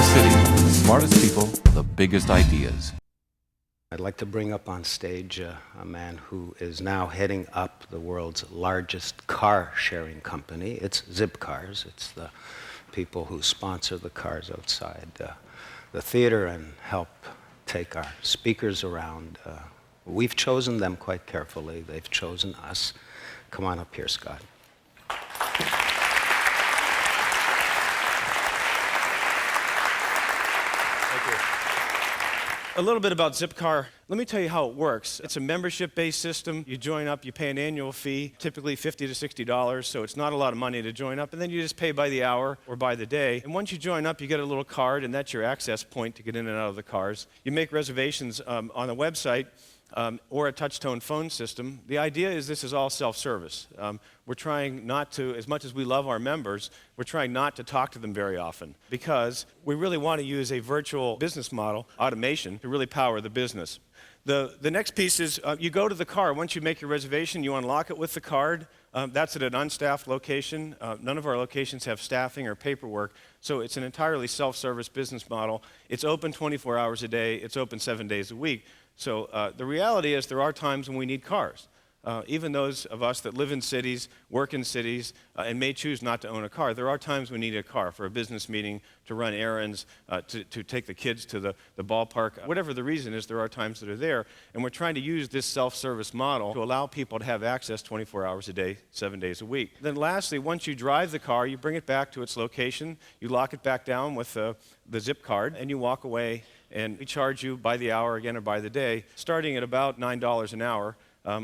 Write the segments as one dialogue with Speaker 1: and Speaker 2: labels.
Speaker 1: City, the smartest people, the biggest ideas.
Speaker 2: I'd like to bring up on stage a man who is now heading up the world's largest car-sharing company. It's Zipcars. It's the people who sponsor the cars outside the theater and help take our speakers around. We've chosen them quite carefully. They've chosen us. Come on up here, Scott.
Speaker 3: A little bit about Zipcar. Let me tell you how it works. It's a membership-based system. You join up, you pay an annual fee, typically $50 to $60, so it's not a lot of money to join up, and then you just pay by the hour or by the day. And once you join up, you get a little card, and that's your access point to get in and out of the cars. You make reservations on a website or a touch-tone phone system. The idea is this is all self-service. We're trying not to, as much as we love our members, we're trying not to talk to them very often because we really want to use a virtual business model, automation, to really power the business. The next piece is you go to the car. Once you make your reservation, you unlock it with the card. That's at an unstaffed location. None of our locations have staffing or paperwork, so it's an entirely self-service business model. It's open 24 hours a day. It's open 7 days a week. So the reality is there are times when we need cars. Even those of us that live in cities, work in cities, and may choose not to own a car, there are times we need a car for a business meeting, to run errands, to take the kids to the ballpark. Whatever the reason is, there are times that are there, and we're trying to use this self-service model to allow people to have access 24 hours a day, 7 days a week. Then lastly, once you drive the car, you bring it back to its location, you lock it back down with the zip card, and you walk away, and we charge you by the hour again or by the day, starting at about $9 an hour.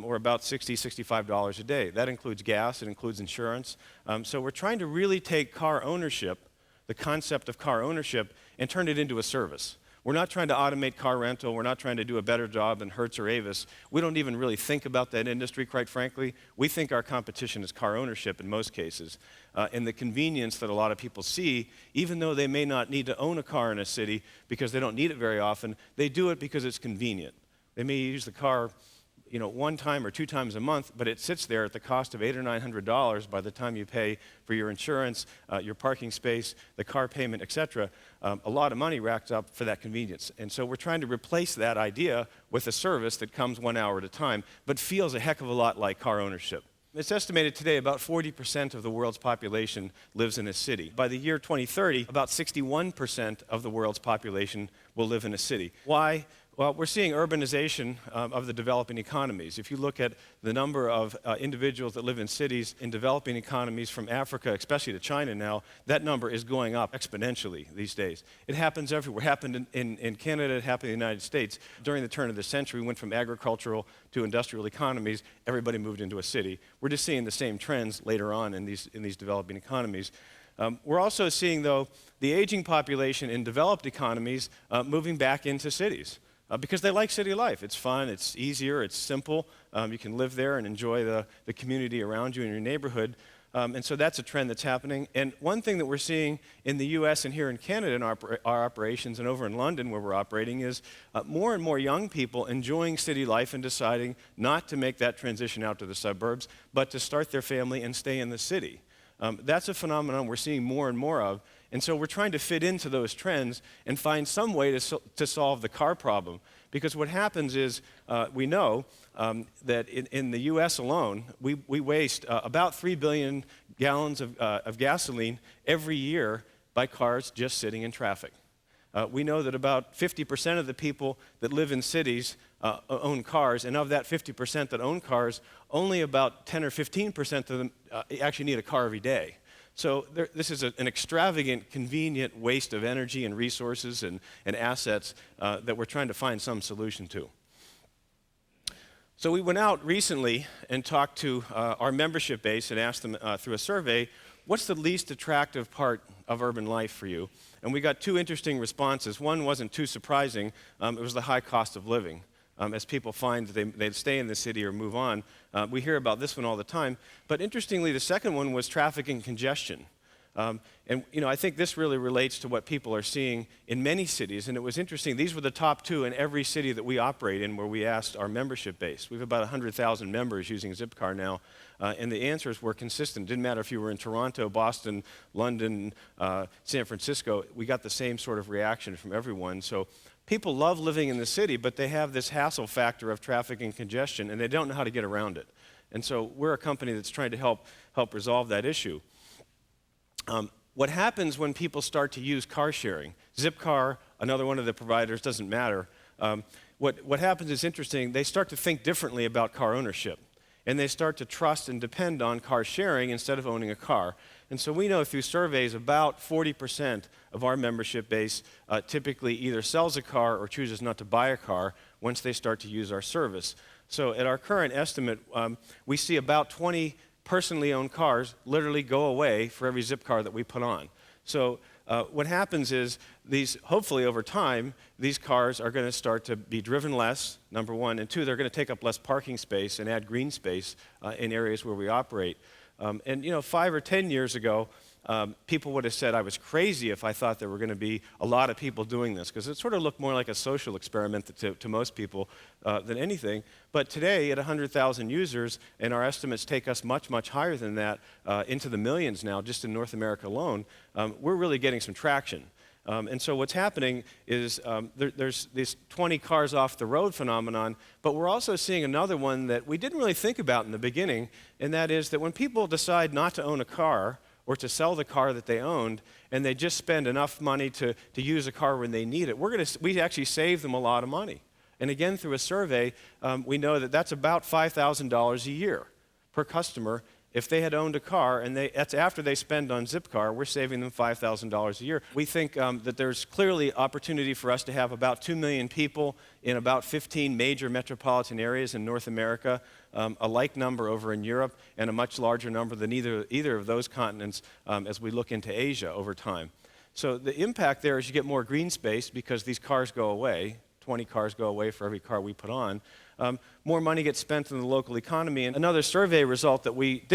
Speaker 3: Or about $60, $65 a day. That includes gas, it includes insurance. So we're trying to really take car ownership, the concept of car ownership, and turn it into a service. We're not trying to automate car rental. We're not trying to do a better job than Hertz or Avis. We don't even really think about that industry, quite frankly. We think our competition is car ownership in most cases. And the convenience that a lot of people see, even though they may not need to own a car in a city because they don't need it very often, they do it because it's convenient. They may use the car one time or 2 times a month, but it sits there at the cost of $800 or $900 by the time you pay for your insurance, your parking space, the car payment, etc. A lot of money racked up for that convenience. And so we're trying to replace that idea with a service that comes 1 hour at a time, but feels a heck of a lot like car ownership. It's estimated today about 40% of the world's population lives in a city. By the year 2030, about 61% of the world's population will live in a city. Why? Well, we're seeing urbanization of the developing economies. If you look at the number of individuals that live in cities in developing economies from Africa, especially to China now, that number is going up exponentially these days. It happens everywhere. It happened in Canada, it happened in the United States. During the turn of the century, we went from agricultural to industrial economies. Everybody moved into a city. We're just seeing the same trends later on in these developing economies. We're also seeing, though, the aging population in developed economies moving back into cities. Because they like city life. It's fun, it's easier, it's simple. You can live there and enjoy the community around you in your neighborhood. And so that's a trend that's happening. And one thing that we're seeing in the US and here in Canada in our operations and over in London where we're operating is more and more young people enjoying city life and deciding not to make that transition out to the suburbs, but to start their family and stay in the city. That's a phenomenon we're seeing more and more of. And so we're trying to fit into those trends and find some way to solve the car problem. Because what happens is we know that in the US alone, we waste about 3 billion gallons of gasoline every year by cars just sitting in traffic. We know that about 50% of the people that live in cities own cars, and of that 50% that own cars, only about 10 or 15% of them actually need a car every day. So this is an extravagant, convenient waste of energy and resources and assets that we're trying to find some solution to. So we went out recently and talked to our membership base and asked them through a survey, what's the least attractive part of urban life for you? And we got 2 interesting responses. One wasn't too surprising. It was the high cost of living. As people find that they stay in the city or move on. We hear about this one all the time. But interestingly, the second one was traffic and congestion. And I think this really relates to what people are seeing in many cities. And it was interesting. These were the top 2 in every city that we operate in where we asked our membership base. We have about 100,000 members using Zipcar now. And the answers were consistent. It didn't matter if you were in Toronto, Boston, London, San Francisco. We got the same sort of reaction from everyone. So people love living in the city, but they have this hassle factor of traffic and congestion, and they don't know how to get around it. And so we're a company that's trying to help resolve that issue. What happens when people start to use car sharing, Zipcar, another one of the providers, doesn't matter. What happens is interesting. They start to think differently about car ownership, and they start to trust and depend on car sharing instead of owning a car. And so we know through surveys about 40% of our membership base typically either sells a car or chooses not to buy a car once they start to use our service. So at our current estimate, we see about 20 personally owned cars literally go away for every Zipcar that we put on. So what happens is hopefully over time, these cars are going to start to be driven less, number one, and two, they're going to take up less parking space and add green space in areas where we operate. And 5 or 10 years ago, people would have said I was crazy if I thought there were going to be a lot of people doing this, because it sort of looked more like a social experiment to most people than anything. But today, at 100,000 users, and our estimates take us much, much higher than that, into the millions now, just in North America alone, we're really getting some traction. And so what's happening is there's this 20 cars off the road phenomenon, but we're also seeing another one that we didn't really think about in the beginning, and that is that when people decide not to own a car, or to sell the car that they owned, and they just spend enough money to use a car when they need it, we actually save them a lot of money. And again, through a survey, we know that that's about $5,000 a year per customer. If they had owned a car, and that's after they spend on Zipcar, we're saving them $5,000 a year. We think that there's clearly opportunity for us to have about 2 million people in about 15 major metropolitan areas in North America, a like number over in Europe, and a much larger number than either of those continents as we look into Asia over time. So the impact there is you get more green space because these cars go away. 20 cars go away for every car we put on. More money gets spent in the local economy. And another survey result that we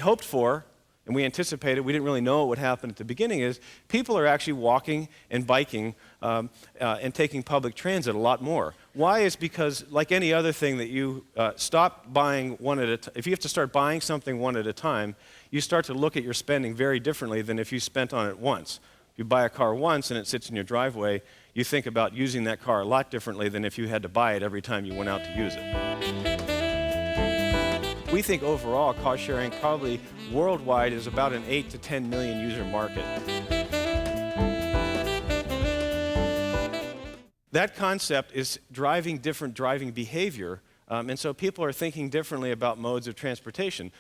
Speaker 3: hoped for and we anticipated, we didn't really know what would happen at the beginning, is people are actually walking and biking and taking public transit a lot more. Why? Is because, like any other thing that you stop buying one at a time, if you have to start buying something one at a time, you start to look at your spending very differently than if you spent on it once. If you buy a car once and it sits in your driveway, you think about using that car a lot differently than if you had to buy it every time you went out to use it. We think overall car sharing probably worldwide is about an 8 to 10 million user market. That concept is driving different driving behavior, and so people are thinking differently about modes of transportation.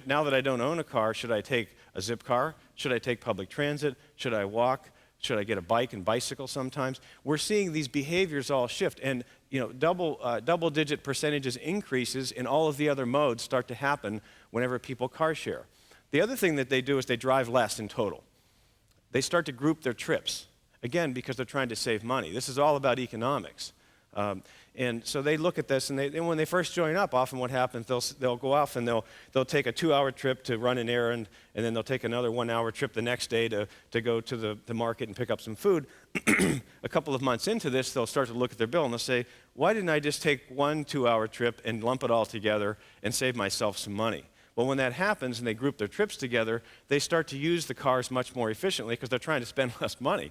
Speaker 3: Now that I don't own a car, should I take a Zipcar? Should I take public transit? Should I walk? Should I get a bike and bicycle sometimes? We're seeing these behaviors all shift, and double-digit percentages increases in all of the other modes start to happen whenever people car share. The other thing that they do is they drive less in total. They start to group their trips, again, because they're trying to save money. This is all about economics. And so they look at this, and when they first join up, often what happens, they'll go off and they'll take a 2-hour trip to run an errand, and then they'll take another 1-hour trip the next day to go to the market and pick up some food. A couple of months into this, they'll start to look at their bill and they'll say, why didn't I just take 1 2-hour trip and lump it all together and save myself some money? Well, when that happens and they group their trips together, they start to use the cars much more efficiently because they're trying to spend less money.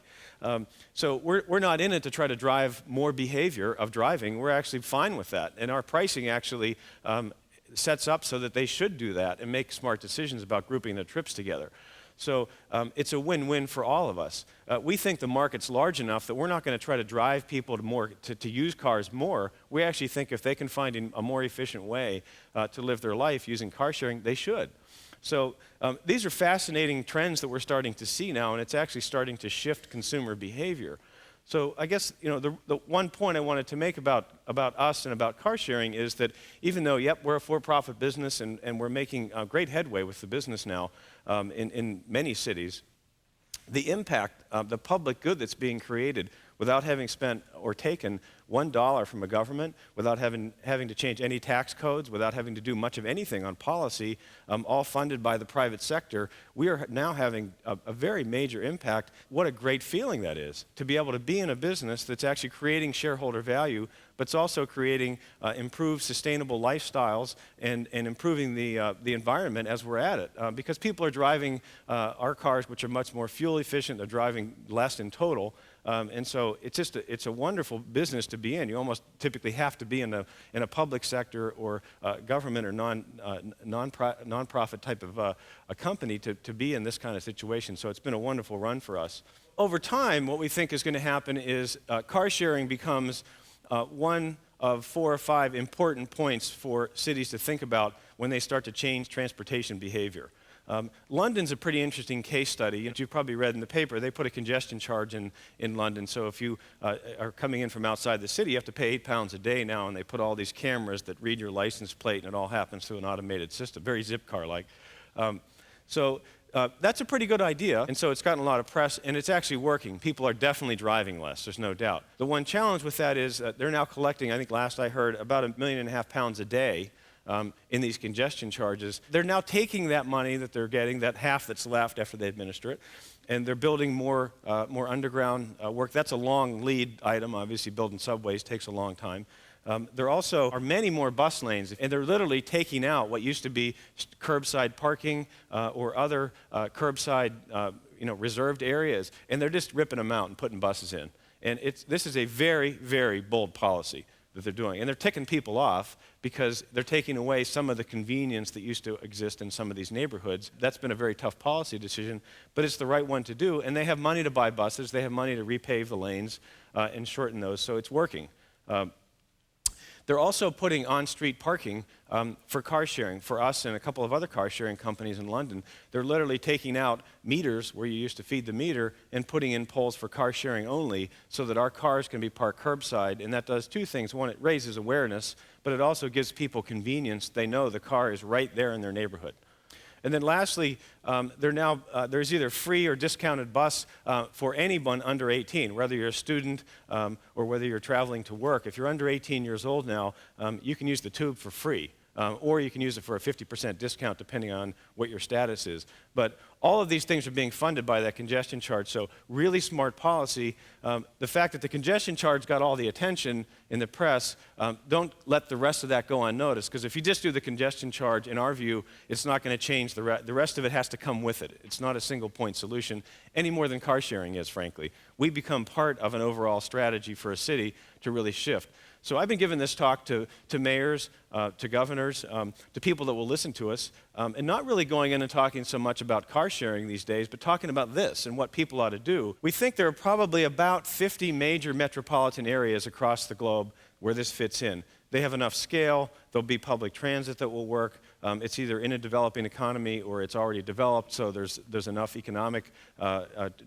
Speaker 3: So we're not in it to try to drive more behavior of driving. We're actually fine with that. And our pricing actually sets up so that they should do that and make smart decisions about grouping their trips together. So it's a win-win for all of us. We think the market's large enough that we're not going to try to drive people to use cars more. We actually think if they can find a more efficient way to live their life using car sharing, they should. So these are fascinating trends that we're starting to see now, and it's actually starting to shift consumer behavior. So I guess the one point I wanted to make about us and about car sharing is that even though, yep, we're a for-profit business and we're making great headway with the business now in many cities, the impact, the public good that's being created without having spent or taken $1 from a government without having to change any tax codes, without having to do much of anything on policy, all funded by the private sector. We are now having a very major impact. What a great feeling that is, to be able to be in a business that's actually creating shareholder value, but it's also creating improved sustainable lifestyles and improving the environment as we're at it. Because people are driving our cars, which are much more fuel efficient, they're driving less in total. And so it's a wonderful business to be in. You almost typically have to be in a public sector or government or non-profit type of a company to be in this kind of situation. So it's been a wonderful run for us. Over time, what we think is going to happen is car sharing becomes one of 4 or 5 important points for cities to think about when they start to change transportation behavior. London's a pretty interesting case study. As you've probably read in the paper, they put a congestion charge in London. So if you are coming in from outside the city, you have to pay £8 a day now, and they put all these cameras that read your license plate, and it all happens through an automated system, very Zipcar-like. That's a pretty good idea, and so it's gotten a lot of press, and it's actually working. People are definitely driving less, there's no doubt. The one challenge with that is they're now collecting, I think last I heard, about £1.5 million a day in these congestion charges. They're now taking that money that they're getting, that half that's left after they administer it, and they're building more underground work. That's a long lead item. Obviously, building subways takes a long time. There also are many more bus lanes, and they're literally taking out what used to be curbside parking or other curbside reserved areas, and they're just ripping them out and putting buses in. And this is a very, very bold policy that they're doing. And they're ticking people off because they're taking away some of the convenience that used to exist in some of these neighborhoods. That's been a very tough policy decision, but it's the right one to do. And they have money to buy buses. They have money to repave the lanes and shorten those, so it's working. They're also putting on-street parking for car sharing. For us and a couple of other car sharing companies in London, they're literally taking out meters where you used to feed the meter and putting in poles for car sharing only so that our cars can be parked curbside. And that does 2 things. One, it raises awareness, but it also gives people convenience. They know the car is right there in their neighborhood. And then lastly, there's either free or discounted bus for anyone under 18, whether you're a student or whether you're traveling to work. If you're under 18 years old now, you can use the tube for free. Or you can use it for a 50% discount depending on what your status is. But all of these things are being funded by that congestion charge, so really smart policy. The fact that the congestion charge got all the attention in the press, don't let the rest of that go unnoticed, because if you just do the congestion charge, in our view, it's not going to change the rest of it has to come with it. It's not a single point solution, any more than car sharing is, frankly. We become part of an overall strategy for a city to really shift. So I've been giving this talk to mayors, to governors, to people that will listen to us, and not really going in and talking so much about car sharing these days, but talking about this and what people ought to do. We think there are probably about 50 major metropolitan areas across the globe where this fits in. They have enough scale, there'll be public transit that will work. It's either in a developing economy or it's already developed, so there's enough economic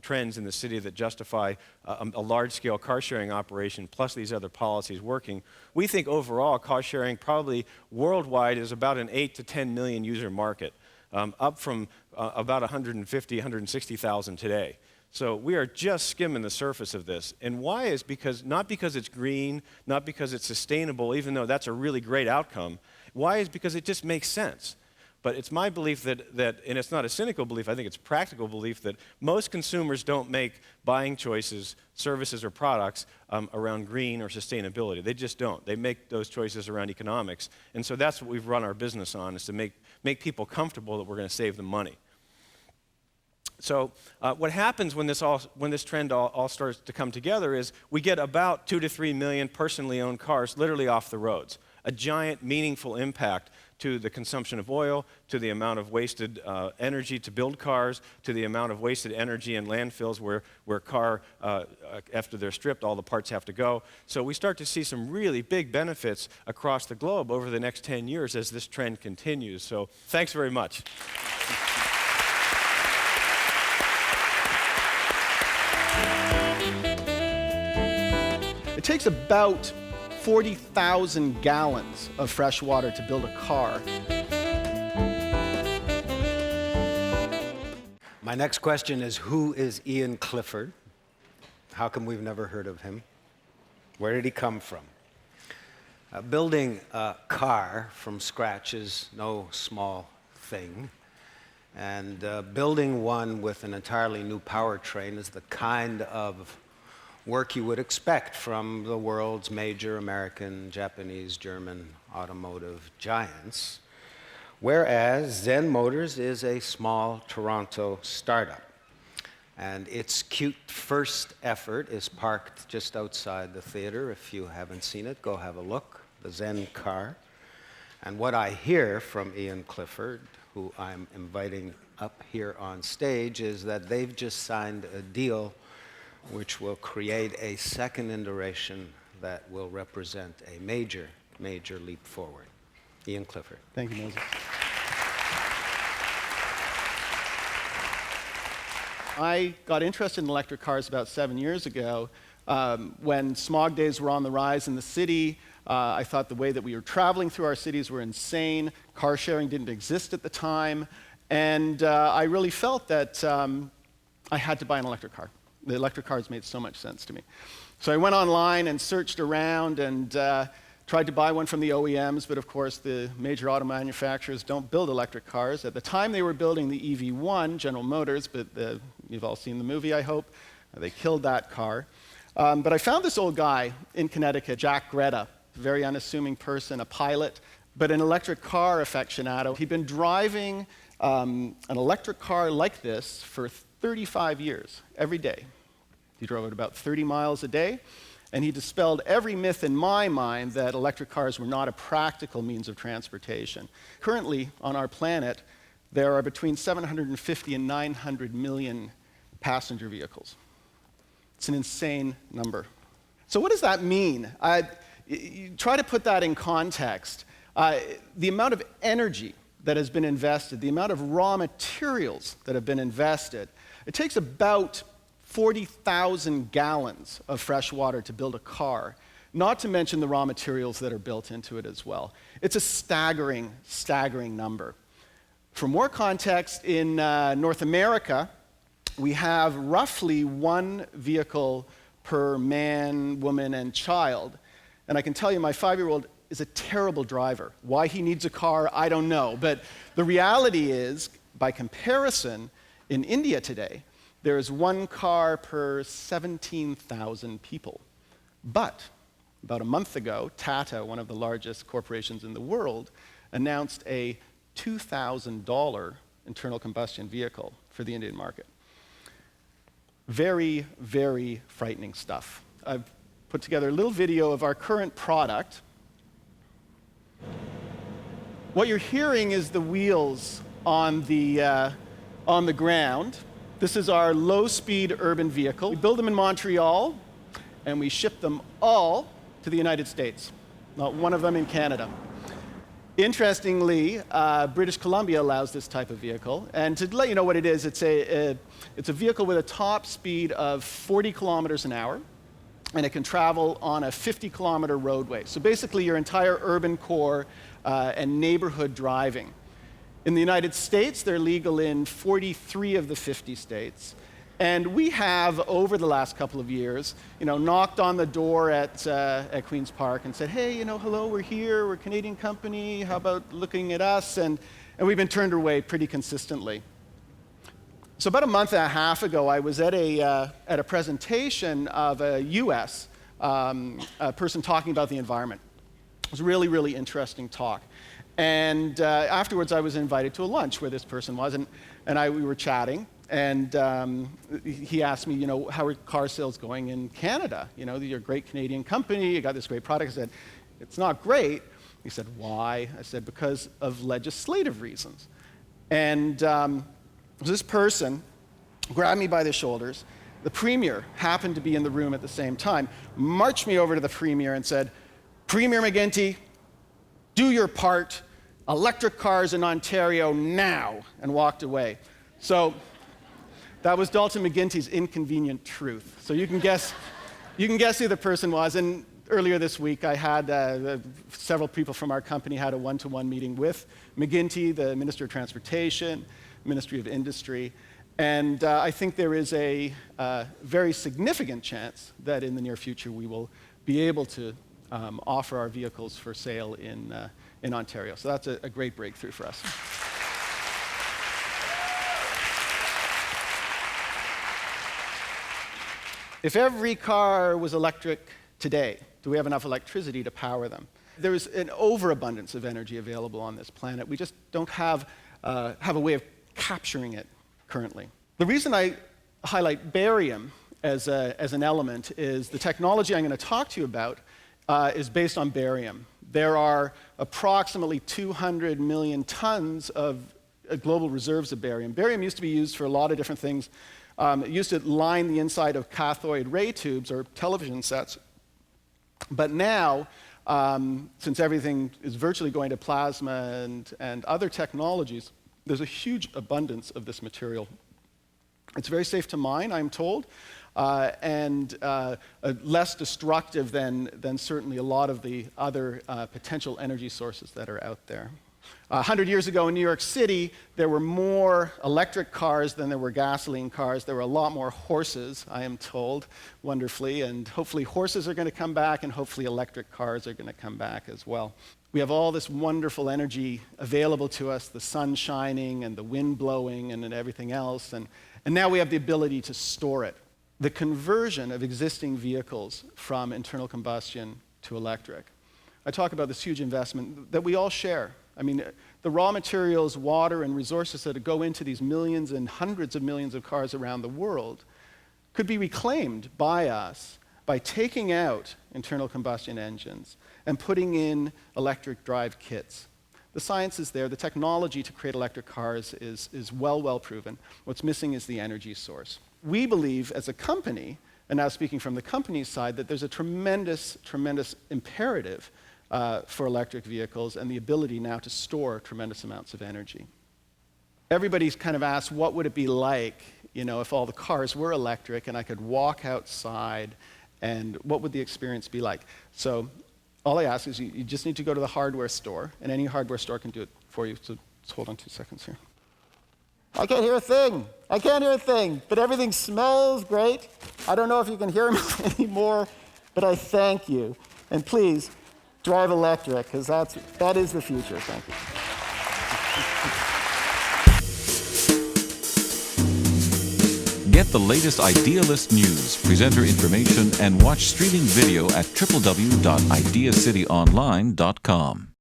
Speaker 3: trends in the city that justify a large-scale car-sharing operation, plus these other policies working. We think overall car-sharing probably worldwide is about an 8 to 10 million user market, up from about 150, 160,000 today. So we are just skimming the surface of this. And why is not because it's green, not because it's sustainable, even though that's a really great outcome. Why is because it just makes sense. But it's my belief that, and it's not a cynical belief, I think it's a practical belief, that most consumers don't make buying choices, services or products around green or sustainability. They just don't. They make those choices around economics. And so that's what we've run our business on, is to make people comfortable that we're going to save them money. So what happens when this trend all starts to come together is we get about 2 to 3 million personally owned cars literally off the roads. A giant, meaningful impact to the consumption of oil, to the amount of wasted energy to build cars, to the amount of wasted energy in landfills where after they're stripped, all the parts have to go. So we start to see some really big benefits across the globe over the next 10 years as this trend continues. So thanks very much.
Speaker 4: It takes about 40,000 gallons of fresh water to build a car.
Speaker 2: My next question is, who is Ian Clifford? How come we've never heard of him? Where did he come from? Building a car from scratch is no small thing. And building one with an entirely new powertrain is the kind of work you would expect from the world's major American, Japanese, German automotive giants. Whereas Zen Motors is a small Toronto startup. And its cute first effort is parked just outside the theater. If you haven't seen it, go have a look. The Zen car. And what I hear from Ian Clifford, who I'm inviting up here on stage, is that they've just signed a deal which will create a second iteration that will represent a major, major leap forward. Ian Clifford.
Speaker 4: Thank you, Moses. I got interested in electric cars about 7 years ago. When smog days were on the rise in the city, I thought the way that we were traveling through our cities were insane. Car sharing didn't exist at the time. And I really felt that I had to buy an electric car. The electric cars made so much sense to me. So I went online and searched around and tried to buy one from the OEMs, but of course the major auto manufacturers don't build electric cars. At the time they were building the EV1, General Motors, but you've all seen the movie, I hope. They killed that car. But I found this old guy in Connecticut, Jack Greta, a very unassuming person, a pilot, but an electric car aficionado. He'd been driving an electric car like this for 35 years, every day. He drove it about 30 miles a day, and he dispelled every myth in my mind that electric cars were not a practical means of transportation. Currently, on our planet, there are between 750 and 900 million passenger vehicles. It's an insane number. So what does that mean? You try to put that in context. The amount of energy that has been invested, the amount of raw materials that have been invested, it takes about 40,000 gallons of fresh water to build a car, not to mention the raw materials that are built into it as well. It's a staggering, staggering number. For more context, in North America, we have roughly one vehicle per man, woman, and child. And I can tell you my 5-year-old is a terrible driver. Why he needs a car, I don't know. But the reality is, by comparison, in India today, there is one car per 17,000 people. But about a month ago, Tata, one of the largest corporations in the world, announced a $2,000 internal combustion vehicle for the Indian market. Very, very frightening stuff. I've put together a little video of our current product. What you're hearing is the wheels on the ground. This is our low-speed urban vehicle. We build them in Montreal, and we ship them all to the United States. Not one of them in Canada. Interestingly, British Columbia allows this type of vehicle. And to let you know what it is, it's a vehicle with a top speed of 40 kilometers an hour, and it can travel on a 50-kilometer roadway. So basically, your entire urban core and neighborhood driving. In the United States, they're legal in 43 of the 50 states. And we have, over the last couple of years, knocked on the door at Queen's Park and said, hey, hello, we're here, we're a Canadian company, how about looking at us? And we've been turned away pretty consistently. So about a month and a half ago, I was at a presentation of a US person talking about the environment. It was a really, really interesting talk. And afterwards, I was invited to a lunch where this person was, and we were chatting. And he asked me, how are car sales going in Canada? You're a great Canadian company, you got this great product. I said, it's not great. He said, why? I said, because of legislative reasons. And this person grabbed me by the shoulders. The premier happened to be in the room at the same time, marched me over to the premier and said, Premier McGuinty, do your part, electric cars in Ontario now, and walked away. So that was Dalton McGuinty's inconvenient truth. So you can guess who the person was. And earlier this week, I had several people from our company had a one-to-one meeting with McGuinty, the Minister of Transportation, Ministry of Industry. And I think there is a very significant chance that in the near future we will be able to offer our vehicles for sale in Ontario. So that's a great breakthrough for us. If every car was electric today, do we have enough electricity to power them? There is an overabundance of energy available on this planet. We just don't have a way of capturing it currently. The reason I highlight barium as an element is the technology I'm going to talk to you about is based on barium. There are approximately 200 million tons of global reserves of barium. Barium used to be used for a lot of different things. It used to line the inside of cathode ray tubes or television sets. But now, since everything is virtually going to plasma and other technologies, there's a huge abundance of this material. It's very safe to mine, I'm told, and less destructive than certainly a lot of the other potential energy sources that are out there. 100 years ago in New York City, there were more electric cars than there were gasoline cars. There were a lot more horses, I am told, wonderfully, and hopefully horses are going to come back, and hopefully electric cars are going to come back as well. We have all this wonderful energy available to us, the sun shining and the wind blowing and everything else, and now we have the ability to store it. The conversion of existing vehicles from internal combustion to electric. I talk about this huge investment that we all share. I mean, the raw materials, water, and resources that go into these millions and hundreds of millions of cars around the world could be reclaimed by us by taking out internal combustion engines and putting in electric drive kits. The science is there. The technology to create electric cars is well proven. What's missing is the energy source. We believe as a company, and now speaking from the company's side, that there's a tremendous imperative for electric vehicles and the ability now to store tremendous amounts of energy. Everybody's kind of asked, what would it be like, if all the cars were electric and I could walk outside, and what would the experience be like? So all I ask is you just need to go to the hardware store, and any hardware store can do it for you. So just hold on 2 seconds here. I can't hear a thing. I can't hear a thing, but everything smells great. I don't know if you can hear me anymore, but I thank you. And please, drive electric, because that is the future. Thank you.
Speaker 1: Get the latest Idealist news, presenter information, and watch streaming video at www.ideacityonline.com.